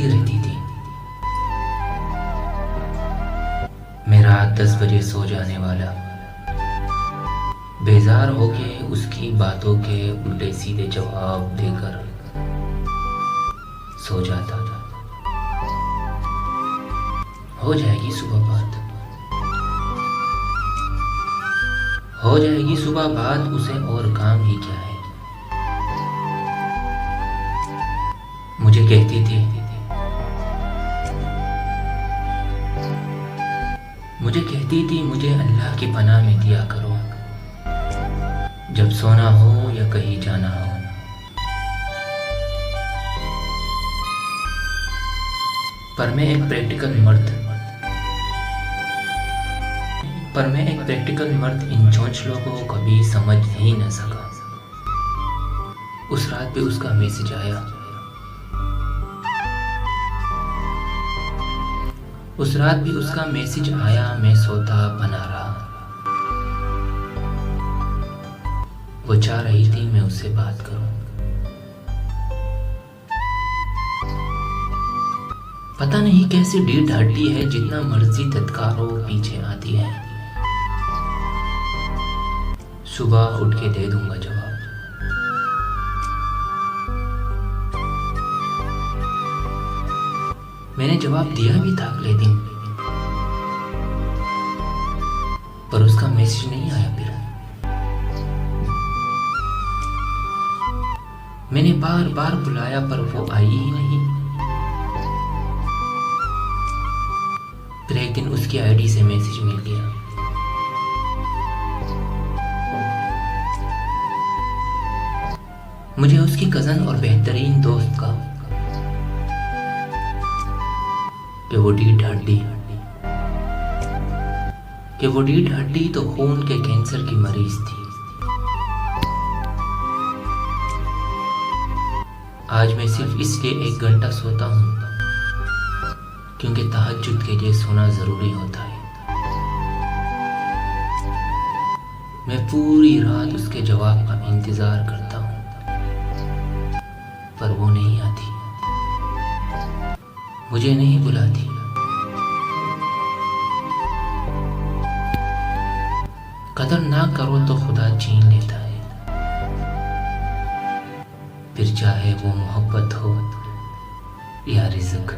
जगती रहती थी। मैं रात 10 बजे सो जाने वाला, बेजार होके उसकी बातों के उल्टे सीधे जवाब देकर सो जाता था। हो जाएगी सुबह बात, हो जाएगी सुबह बात, उसे और काम ही क्या है। मुझे कहती थी, मुझे अल्लाह की पनाह में दिया करो जब सोना हो या कहीं जाना हो। पर मैं एक प्रैक्टिकल मर्द इन चोंचलों को कभी समझ ही न सका। उस रात भी उसका मैसेज आया, मैं सोता बना रहा। वो चाह रही थी मैं उससे बात करूं। पता नहीं कैसी ढीठ हड्डी है, जितना मर्जी तत्कारों पीछे आती है। सुबह उठ के दे दूंगा जवाब। मैंने जवाब दिया भी था अगले दिन, पर उसका मैसेज नहीं आया। फिर मैंने बार बार बुलाया पर वो आई ही नहीं। फिर एक दिन उसकी आईडी से मैसेज मिल गया। मुझे उसकी कजन और बेहतरीन दोस्त का कि वो ढीठ हड्डी तो खून के कैंसर की मरीज थी। आज मैं सिर्फ इसलिए 1 घंटा सोता हूँ क्योंकि तहज्जुद के लिए सोना जरूरी होता है। मैं पूरी रात उसके जवाब का इंतजार करता हूँ, पर वो नहीं आती, मुझे नहीं बुलाती। कदर ना करो तो खुदा छीन लेता है, फिर चाहे वो मोहब्बत हो या रिज़्क़।